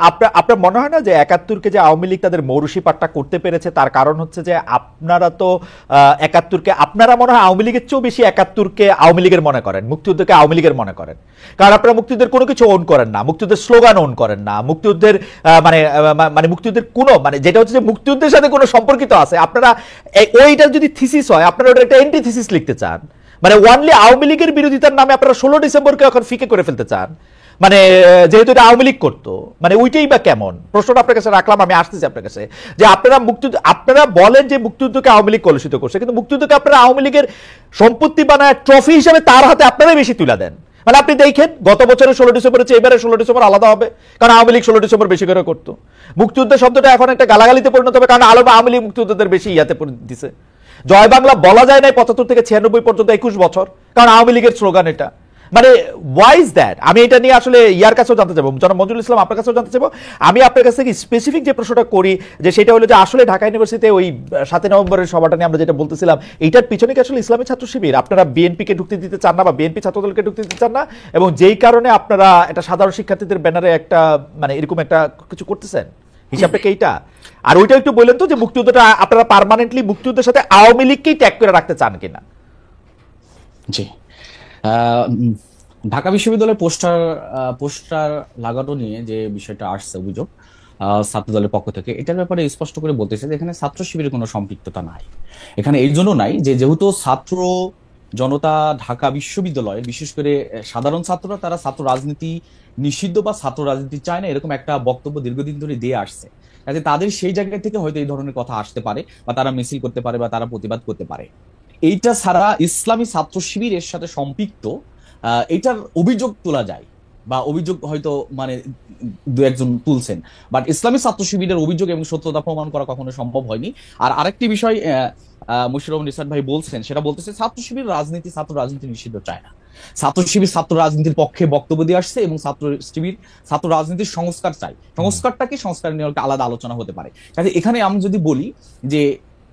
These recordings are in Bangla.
আপনার আপনার মনে হয় না যে ৭১কে যে আওয়ামী লীগ তাদের মৌরুসি পাট্টা করতে পেরেছে তার কারণ হচ্ছে যে আপনারা তো ৭১কে আপনারা মনে হয় আওয়ামী লীগের চেয়েও বেশি ৭১কে আওয়ামী লীগের মনে করেন, মুক্তিযুদ্ধকে আওয়ামী লীগের মনে করেন, কারণ আপনারা মুক্তিযুদ্ধের কোনো কিছু ওন করেন না, মুক্তিযুদ্ধের স্লোগান ওন করেন না, মুক্তিযুদ্ধের মানে মানে মুক্তিযুদ্ধের কোনো মানে যেটা হচ্ছে যে মুক্তিযুদ্ধের সাথে কোনো সম্পর্কিত আছে আপনারা ওইটা যদি থিসিস হয় আপনারা ওটা একটা এন্টি থিসিস লিখতে চান, মানে ওয়ানলি আওয়ামী লীগের বিরোধিতার নামে আপনারা ১৬ ডিসেম্বরকে এখন ফিকে করে ফেলতে চান, মানে যেহেতু এটা আওয়ামী লীগ করতো, মানে ওইটাই বা কেমন? প্রশ্নটা আপনার কাছে রাখলাম, আমি আসতেছি আপনার কাছে যে আপনারা মুক্তিযুদ্ধ আপনারা বলেন যে মুক্তিযুদ্ধকে আওয়ামী লীগ কলুষিত করছে, কিন্তু মুক্তিযুদ্ধকে আপনারা আওয়ামী লীগের সম্পত্তি বানায় ট্রফি হিসেবে তার হাতে আপনারাই বেশি তুলে দেন। মানে আপনি দেখেন গত বছরের ১৬ ডিসেম্বরের চেয়ে এবারে ১৬ ডিসেম্বর আলাদা হবে, কারণ আওয়ামী লীগ ১৬ ডিসেম্বর বেশি করে করতো। মুক্তিযুদ্ধ শব্দটা এখন একটা গালাগালিতে পরিণত হবে, কারণ আওয়ামী লীগ মুক্তিযুদ্ধদের বেশি ইয়াতে দিছে। জয় বাংলা বলা যায় নাই ৭৫ থেকে ৯৬ পর্যন্ত ২১ বছর, কারণ আওয়ামী লীগের স্লোগান এটা। মানে ওয়াই ইজ দ্যাট? আমি এটা নিয়ে আসলে ইয়ার কাছেও জানতে চাইবো, জনাব মঞ্জুরুল ইসলাম আপনার কাছেও জানতে চাইবো। আমি আপনার কাছ থেকে স্পেসিফিক যে প্রশ্নটা করি যে সেটা হলো যে আসলে ঢাকা ইউনিভার্সিটিতে ওই ৭ নভেম্বরের সভাটা নিয়ে আমরা যেটা বলতেছিলাম, এইটার পিছনে কি আসলে ইসলামী ছাত্র শিবির আপনারা বিএনপিকে ঢুকতে দিতে চান না বা বিএনপি ছাত্রদলকে ঢুকতে দিতে চান না, এবং যেই কারণে আপনারা একটা সাধারণ শিক্ষার্থীদের ব্যানারে একটা মানে এরকম একটা কিছু করতেছেন, হিসাবটা কি এইটা? আর ওইটা একটু বললেন তো যে মুক্তিযুদ্ধটা আপনারা পার্মানেন্টলি মুক্তিযুদ্ধের সাথে আওয়ামী লীগকেই ট্যাগ করে রাখতে চান কিনা? জি, ঢাকা বিশ্ববিদ্যালয়ের পোস্টার লাগানো নিয়ে যে বিষয়টা আসছে অভিযোগ ছাত্র দলের পক্ষ থেকে, এটার ব্যাপারে স্পষ্ট করে বলতেছে যে এখানে ছাত্র শিবিরের কোনো সম্পৃক্ততা নাই। এখানে এই জন্য নাই যে যেহেতু ছাত্র জনতা ঢাকা বিশ্ববিদ্যালয়ে বিশেষ করে সাধারণ ছাত্ররা তারা ছাত্র রাজনীতি নিষিদ্ধ বা ছাত্র রাজনীতি চায় না এরকম একটা বক্তব্য দীর্ঘদিন ধরে দিয়ে আসছে, কাজে তাদের সেই জায়গা থেকে হয়তো এই ধরনের কথা আসতে পারে বা তারা মিছিল করতে পারে বা তারা প্রতিবাদ করতে পারে। এইটা ছাড়া ইসলামী ছাত্র শিবির এর সাথে সম্পৃক্ত এটার অভিযোগ তোলা যায় বা অভিযোগ হয়তো মানে দু একজন তুলছেন, বাট ইসলামী ছাত্র শিবিরের অভিযোগ এবং সত্যতা প্রমাণ করা কখনো সম্ভব হয়নি। আর আরেকটি বিষয় মুশির রহমান নিসার ভাই বলছেন, সেটা বলতেছে ছাত্র শিবির ছাত্র রাজনীতি নিষিদ্ধ চায় না। ছাত্র শিবির ছাত্র রাজনীতির পক্ষে বক্তব্য দিয়ে আসছে এবং ছাত্র শিবির ছাত্র রাজনীতির সংস্কার চাই। সংস্কারটা কি, সংস্কার নিয়ে একটা আলাদা আলোচনা হতে পারে। কাজে এখানে আমি যদি বলি যে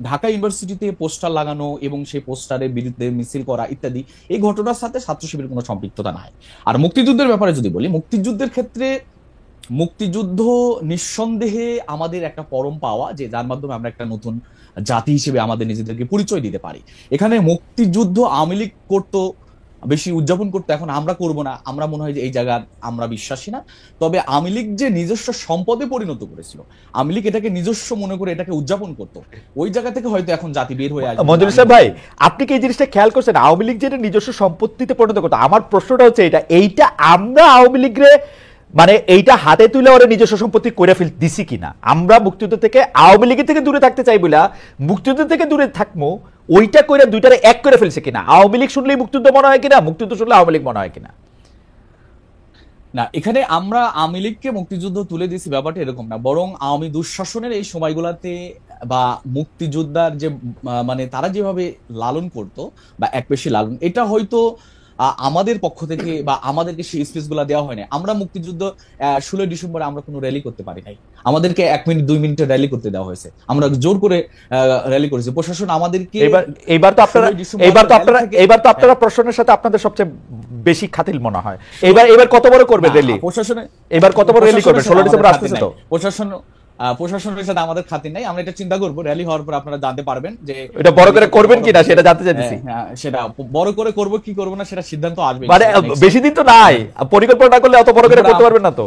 ঢাকা ইউনিভার্সিটিতে পোস্টার লাগানো এবং সেই পোস্টারের বিরুদ্ধে মিছিল করা ইত্যাদি এই ঘটনার সাথে ছাত্র শিবিরের কোনো সম্পৃক্ততা নাই। আর মুক্তিযুদ্ধের ব্যাপারে যদি বলি, মুক্তিযুদ্ধের ক্ষেত্রে মুক্তিযুদ্ধ নিঃসন্দেহে আমাদের একটা পরম পাওয়া, যে যার মাধ্যমে আমরা একটা নতুন জাতি হিসেবে আমাদের নিজেদেরকে পরিচয় দিতে পারি। এখানে মুক্তিযুদ্ধ আওয়ামী লীগ করতো, বেশি উদযাপন করতে, এখন আমরা করব না, আমরা মনে হয় যে এই জায়গার আমরা বিশ্বাসী না। তবে আওয়ামী লীগ যে নিজস্ব সম্পদে পরিণত করেছিল, আওয়ামী লীগ এটাকে নিজস্ব মনে করে এটাকে উদযাপন করত, ওই জায়গা থেকে হয়তো এখন জাতি বের হয়ে আসবে। মঞ্জুর ইসলাম ভাই, আপনি কি এই জিনিসটা খেয়াল করছেন আওয়ামী লীগ যেটা নিজস্ব সম্পত্তিতে পরিণত করতো? আমার প্রশ্নটা হচ্ছে এইটা আমরা আওয়ামী লীগরে মানে এইটা হাতে তুলে ওরা নিজস্ব সম্পত্তি করে দিছি কিনা? আমরা মুক্তিযুদ্ধ থেকে আওয়ামী লীগের থেকে দূরে থাকতে চাই বলে মুক্তিযুদ্ধ থেকে দূরে থাকবো, ওইটা করে দুইটারে এক করে ফেলছে কিনা? আওয়ামী লীগ শুনলেই মুক্তিযুদ্ধ মনে হয় কিনা, মুক্তিযুদ্ধ শুনলে আওয়ামী লীগ মনে হয় কিনা? না, এখানে আমরা আওয়ামী লীগকে মুক্তিযুদ্ধ তুলে দিয়েছি ব্যাপারটা এরকম না, বরং আওয়ামী দুঃশাসনের এই সময়গুলোতে বা মুক্তিযোদ্ধার যে মানে তারা যেভাবে লালন করতো বা এক পেশি লালন, এটা হয়তো আমাদের পক্ষ থেকে বা আমাদেরকে সেই স্পেস গুলা দেওয়া হয় না। আমরা মুক্তিযুদ্ধ 16 ডিসেম্বরে আমরা কোনো র্যালি করতে পারি নাই, আমাদেরকে 1 মিনিট 2 মিনিটের র্যালি করতে দেওয়া হয়েছে, আমরা জোর করে র্যালি করেছি। প্রশাসন আমাদেরকে এইবার তো আপনারা প্রশাসনের সাথে আপনাদের সবচেয়ে বেশি খাতিল মনে হয়। এবার কত বড় করবে র্যালি? প্রশাসনে এবার কত বড় র্যালি করবে? 16 ডিসেম্বর আসছে তো। প্রশাসনের সাথে আমাদের খাতির নাই, আমরা এটা চিন্তা করবো, র্যালি হওয়ার পর আপনারা জানতে পারবেন যে এটা বড় করে করবেন কিনা সেটা জানতে চাইছি। সেটা বড় করে করব কি করব না সেটা সিদ্ধান্ত আসবে, মানে বেশি দিন তো নাই, পরিকল্পনা না করলে অত বড় করে করতে পারবেন না তো।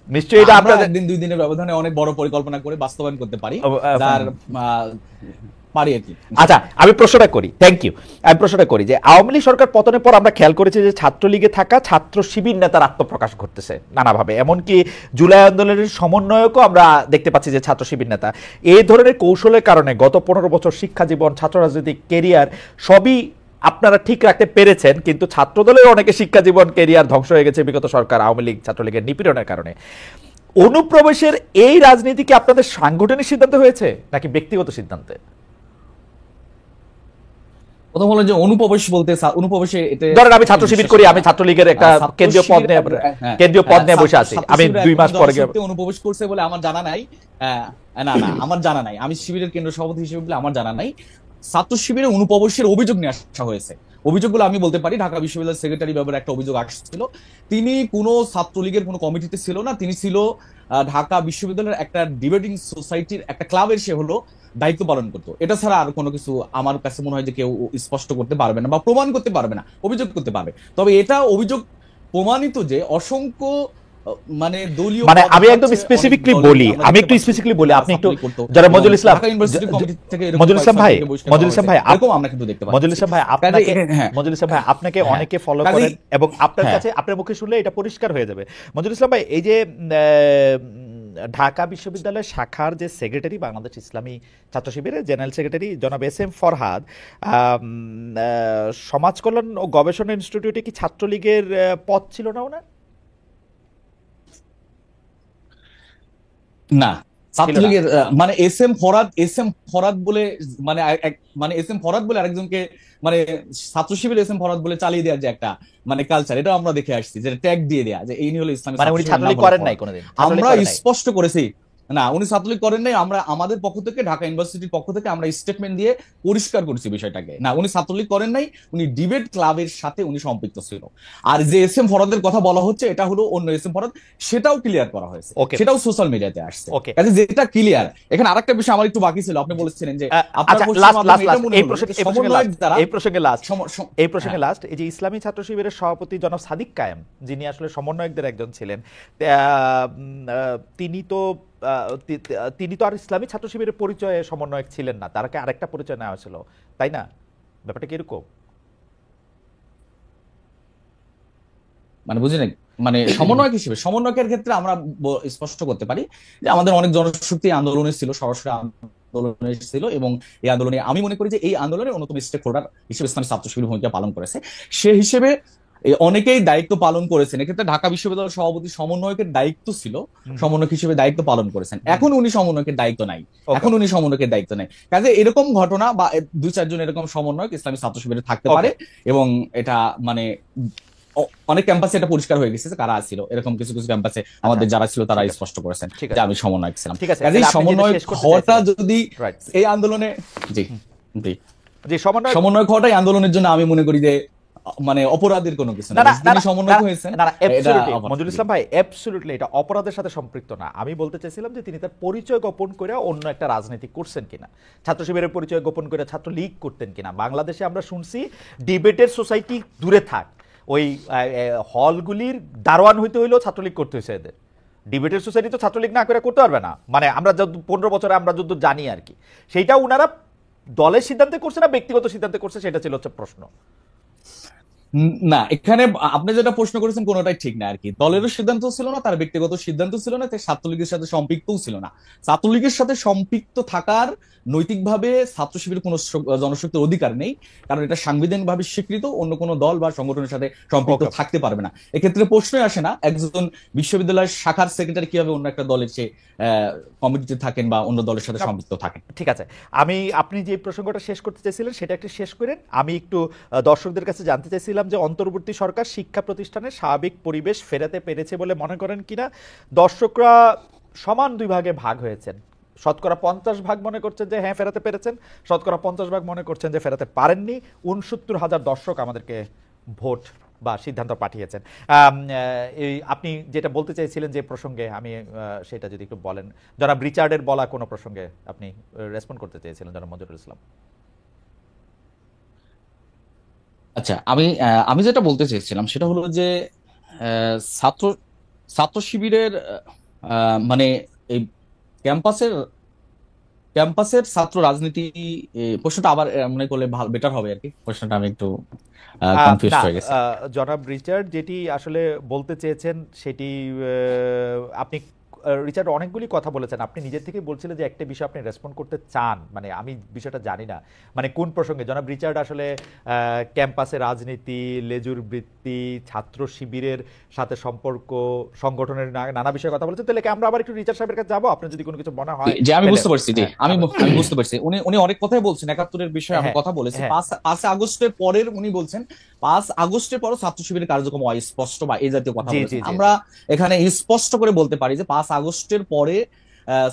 নিশ্চয়ই এটা আপনারা একদিন 2 দিনের ব্যবধানে অনেক বড় পরিকল্পনা করে বাস্তবায়ন করতে পারি, যার পারি আর কি। আচ্ছা, আমি প্রশ্নটা করি, থ্যাংক ইউ। আমি প্রশ্নটা করি যে আওয়ামী লীগ সরকার পতনের পর আমরা খেয়াল করেছি যে ছাত্রলীগে থাকা ছাত্র শিবির নেতার আত্মপ্রকাশ ঘটতেছে নানাভাবে, এমনকি জুলাই আন্দোলনের সমন্বয়কও আমরা দেখতে পাচ্ছি যে ছাত্র শিবির নেতা। এই ধরনের কৌশলের কারণে গত 15 বছর শিক্ষা জীবন, ছাত্র রাজনৈতিক কেরিয়ার সবই আপনারা ঠিক রাখতে পেরেছেন, কিন্তু ছাত্রদলের অনেকে শিক্ষা জীবন কেরিয়ার ধ্বংস হয়ে গেছে বিগত সরকার আওয়ামী লীগ ছাত্রলীগের নিপীড়নের কারণে। অনুপ্রবেশের এই রাজনীতি কি আপনাদের সাংগঠনিক সিদ্ধান্ত হয়েছে নাকি ব্যক্তিগত সিদ্ধান্তে? প্রথম হলো যে অনুপ্রবেশ বলতে, অনুপ্রবেশে ধরেন আমি ছাত্র শিবির করি, আমি ছাত্রলীগের একটা কেন্দ্রীয় পদ নিয়ে বসে আছি, আমি 2 মাস পরে অনুপ্রবেশ করছে বলে আমার জানা নাই। না না, আমার জানা নাই, আমি শিবিরের কেন্দ্র সভাপতি হিসেবে বলে আমার জানা নাই। ছাত্র শিবিরে অনুপ্রবেশের অভিযোগ নিয়ে আসা হয়েছে, অভিযোগগুলো আমি বলতে পারি। ঢাকা বিশ্ববিদ্যালয়ের সেক্রেটারি ব্যাপারে একটা অভিযোগ আসছিল, তিনি কোনো ছাত্রলীগের কোনো কমিটিতে ছিল না, তিনি ছিল ঢাকা বিশ্ববিদ্যালয়ের একটা ডিবেটিং সোসাইটির একটা ক্লাবের সে হলো দায়িত্ব পালন করতো। এটা ছাড়া আর কোনো কিছু আমার কাছে মনে হয় যে কেউ স্পষ্ট করতে পারবে না বা প্রমাণ করতে পারবে না, অভিযোগ করতে পারবে। তবে এটা অভিযোগ প্রমাণিত যে অসংখ্য মানে দলীয় মানে আমি একদম স্পেসিফিকলি বলি, আমি একটু স্পেসিফিকলি বলি, আপনি একটু যারা মজুল ইসলাম, ঢাকা ইউনিভার্সিটি কমিটি থেকে মজুল ইসলাম ভাই, মজুল ইসলাম ভাই, এরকম আমরা কিন্তু দেখতে পাচ্ছি। মজুল ইসলাম ভাই আপনাকে, মজুল ইসলাম ভাই আপনাকে অনেকে ফলো করেন এবং আপনার কাছে আপনার মুখে শুনলে এটা পরিষ্কার হয়ে যাবে। মজুল ইসলাম ভাই, এই যে ঢাকা বিশ্ববিদ্যালয়ের শাখার যে সেক্রেটারি, বাংলাদেশ ইসলামী ছাত্র শিবিরের জেনারেল সেক্রেটারি জনাব এস এম ফরহাদ, সমাজ কল্যাণ ও গবেষণা ইনস্টিটিউটে কি ছাত্রলীগের পদ ছিল না ওনার? না, ছাত্রলীগের মানে এস এম ফরাদ বলে মানে মানে এস এম ফরাদ বলে আরেকজনকে মানে ছাত্র শিবির এস এম ফরাদ বলে চালিয়ে দেওয়ার যে একটা মানে কালচার, এটা আমরা দেখে আসছি, যে ট্যাগ দিয়ে দেয়া যে এই হলো ইসলামী, মানে উনি ছাত্রলীগ করেন নাই কোনোদিন, আমরা স্পষ্ট করেছি না উনি ছাত্রলীগ করেন নাই। আমরা আমাদের পক্ষ থেকে, ঢাকা ইউনিভার্সিটির পক্ষ থেকে আমরা স্টেটমেন্ট দিয়ে পরিষ্কার করছি বিষয়টাকে, না উনি ছাত্রলীগ করেন নাই, উনি ডিবেট ক্লাবের সাথে উনি সম্পৃক্ত ছিল। আর যে এস এম ফরাদের কথা বলা হচ্ছে এটা হলো অন্য এস এম ফরাদ, সেটাও ক্লিয়ার করা হয়েছে, সেটাও সোশ্যাল মিডিয়াতে আসছে। কাজে যেটা ক্লিয়ার। এখানে আরেকটা বিষয় আমার একটু বাকি ছিল, আপনি বলেছিলেন যে এই প্রসঙ্গে লাস্ট, এই যে ইসলামী ছাত্র শিবিরের সভাপতি জনাব সাদিক কায়েম, যিনি আসলে সমন্বয়কদের একজন ছিলেন, তিনি তো আর ইসলামী ছাত্র শিবিরের পরিচয়ে সমন্বয়ক ছিলেন না, তারকে আরেকটা পরিচয় নেওয়া হয়েছিল, তাই না? ব্যাপারটা কি এরকম? মানে বুঝি নাই, মানে সমন্বয়ক হিসেবে, সমন্বয়কের ক্ষেত্রে আমরা স্পষ্ট করতে পারি যে আমাদের অনেক জনশক্তি আন্দোলনে ছিল, সরাসরি আন্দোলনে ছিল, এবং এই আন্দোলনে আমি মনে করি যে এই আন্দোলনের অন্যতম স্টেক হোল্ডার হিসেবে ইসলামী ছাত্র শিবির ভূমিকা পালন করেছে। সে হিসেবে অনেকেই দায়িত্ব পালন করেছেন। এক্ষেত্রে ঢাকা বিশ্ববিদ্যালয়ের সভাপতি সমন্বয়কের দায়িত্ব ছিল, সমন্বয়ক হিসেবে দায়িত্ব পালন করেছেন। এখন উনি সমন্বয়কের দায়িত্ব নাই, দায়িত্ব নেই। কাজে এরকম ঘটনা বা দুই চারজন এরকম সমন্বয়ক ইসলামী ছাত্র শিবিরে থাকতে পারে, এবং এটা মানে অনেক ক্যাম্পাসে এটা পরিষ্কার হয়ে গেছে কারা ছিল, এরকম কিছু কিছু ক্যাম্পাসে আমাদের যারা ছিল তারা স্পষ্ট করেছেন যে আমি সমন্বয়ক ছিলাম। কাজেই সমন্বয়ক হওয়াটা যদি এই আন্দোলনে, জি জি জি, সমন্বয়ক হওয়াটাই আন্দোলনের জন্য আমি মনে করি যে মানে অপরাধের কোনো কিছু না। সমন্বয়ক হয়েছেন মঞ্জুর ইসলাম ভাই, অ্যাবসলিউটলি এটা অপরাধের সাথে সম্পৃক্ত না। আমি বলতে চাইছিলাম যে তিনি তার পরিচয় গোপন করে অন্য একটা রাজনীতি করছেন কিনা, ছাত্র শিবিরের পরিচয় গোপন করে ছাত্র লীগ করতেন কিনা। বাংলাদেশে আমরা শুনছি ডিবেটের সোসাইটি দূরে থাক, ওই হলগুলির দারোয়ান হইতে হইলেও ছাত্রলীগ করতে হয়েছে এদের। ডিবেটের সোসাইটি তো ছাত্রলীগ না করে করতে পারবে না, মানে আমরা 15 বছরে আমরা যত জানি আর কি, সেইটা উনারা দলের সিদ্ধান্তে করছে না ব্যক্তিগত সিদ্ধান্তে করছে, সেটা ছিল হচ্ছে প্রশ্ন। না, এখানে আপনি যেটা প্রশ্ন করেছেন কোনোটাই ঠিক না আর কি। দলেরও সিদ্ধান্ত ছিল না, তার ব্যক্তিগত সিদ্ধান্ত ছিল না, তাই ছাত্রলীগের সাথে সম্পৃক্তও ছিল না। ছাত্রলীগের সাথে সম্পৃক্ত থাকার নৈতিকভাবে ছাত্র শিবিরের কোনো জনশক্তির অধিকার নেই, কারণ এটা সাংবিধানিকভাবে স্বীকৃত, অন্য কোনো দল বা সংগঠনের সাথে সম্পৃক্ত থাকতে পারবে না। এক্ষেত্রে প্রশ্নই আসে না একজন বিশ্ববিদ্যালয়ের শাখার সেক্রেটারি কিভাবে অন্য একটা দলের সে কমিটিতে থাকেন বা অন্য দলের সাথে সম্পৃক্ত থাকেন। ঠিক আছে, আপনি যে প্রসঙ্গটা শেষ করতে চাইছিলেন সেটা একটু শেষ করেন। আমি একটু দর্শকদের কাছে জানতে চাইছিলাম যে অন্তর্বর্তী সরকার শিক্ষা প্রতিষ্ঠানে স্বাভাবিক পরিবেশ ফেরাতে পেরেছে বলে মনে করেন কিনা। দর্শকরা সমান দুই ভাগে ভাগ হয়েছেন, শতকরা 50% মনে করছেন যে হ্যাঁ ফেরাতে পেরেছেন, শতকরা 50% মনে করছেন যে ফেরাতে পারেননি। 69,000 দর্শক আমাদেরকে ভোট বা সিদ্ধান্ত পাঠিয়েছেন। এই আপনি যেটা বলতে চাইছিলেন যে প্রসঙ্গে, আমি সেটা যদি একটু বলেন, জনাব রিচার্ডের বলা কোনো প্রসঙ্গে আপনি রেসপন্ড করতে চেয়েছিলেন জনাব মঞ্জুরুল ইসলাম। আচ্ছা, আমি যেটা বলতে চেয়েছিলাম সেটা হলো যে ছাত্র শিবিরের মানে এই ক্যাম্পাসের ছাত্র রাজনীতি, প্রশ্নটা আবার মনে করলে বেটার হবে আর কি। প্রশ্নটা আমি একটু কনফিউজ হয়ে গেছি। জনাব রিচার্ড যেটি আসলে বলতে চেয়েছেন সেটি আপনি, রিচার্ড অনেকগুলি কথা বলেছেন, আপনি নিজের থেকে বলছিলেন যে একটা বিষয় আপনি রেসপন্ড করতে চান, মানে আমি বিষয়টা জানি না মানে কোন প্রসঙ্গে। জনাব রিচার্ড আসলে ক্যাম্পাসে রাজনীতি, লেজুর বৃত্তি, ছাত্র শিবিরের সাথে সম্পর্ক, সংগঠনের নানা বিষয়ে কথা বলেছেন। তাহলে আমরা আবার একটু রিচার্ড সাহেবের কাছে যাবো, আপনার যদি কোনো কিছু মনে হয়। যে আমি বুঝতে পারছি, যে আমি বুঝতে পারছি উনি অনেক কথাই বলছেন, 71-এর বিষয়ে আমি কথা বলেছি। 5 আগস্টের পরের উনি বলছেন 5 আগস্টের পরও ছাত্র শিবিরের কার্যক্রম অস্পষ্ট বা এই জাতীয় কথা বলেছেন। আমরা এখানে স্পষ্ট করে বলতে পারি যে 5 আগস্টের পরে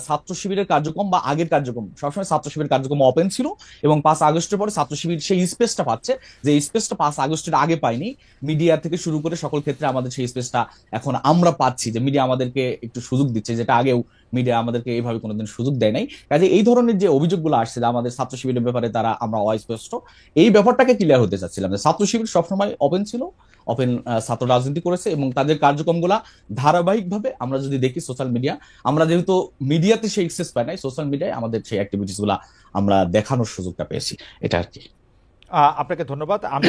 ছাত্র শিবিরের কার্যক্রম বা আগের কার্যক্রম সবসময় ছাত্র শিবিরের কার্যক্রম ওপেন ছিল, এবং 5 আগস্টের পরে ছাত্র শিবির সেই স্পেসটা পাচ্ছে, যে স্পেসটা 5 আগস্টের আগে পাইনি। মিডিয়া থেকে শুরু করে সকল ক্ষেত্রে আমাদের সেই স্পেসটা এখন আমরা পাচ্ছি, যে মিডিয়া আমাদেরকে একটু সুযোগ দিচ্ছে, যেটা আগেও মিডিয়া আমাদেরকে এইভাবে কোনোদিন সুযোগ দেয় নাই। কাজে এই ধরনের যে অভিযোগগুলো আসছে যে আমাদের ছাত্র শিবিরের ব্যাপারে তারা আমরা অস্পষ্ট, এই ব্যাপারটাকে ক্লিয়ার হতে চাচ্ছিলাম যে ছাত্র শিবির সবসময় ওপেন ছিল, ওপেন ছাত্র রাজনীতি করেছে, এবং তাদের কার্যক্রমগুলা ধারাবাহিকভাবে আমরা যদি দেখি সোশ্যাল মিডিয়া, আমরা যেহেতু মিডিয়াতে সেই এক্সেস পাই নাই, সোশ্যাল মিডিয়ায় আমাদের সেই অ্যাক্টিভিটিস গুলা আমরা দেখানোর সুযোগটা পেয়েছি, এটা আর কি। আপনাকে ধন্যবাদ। আমি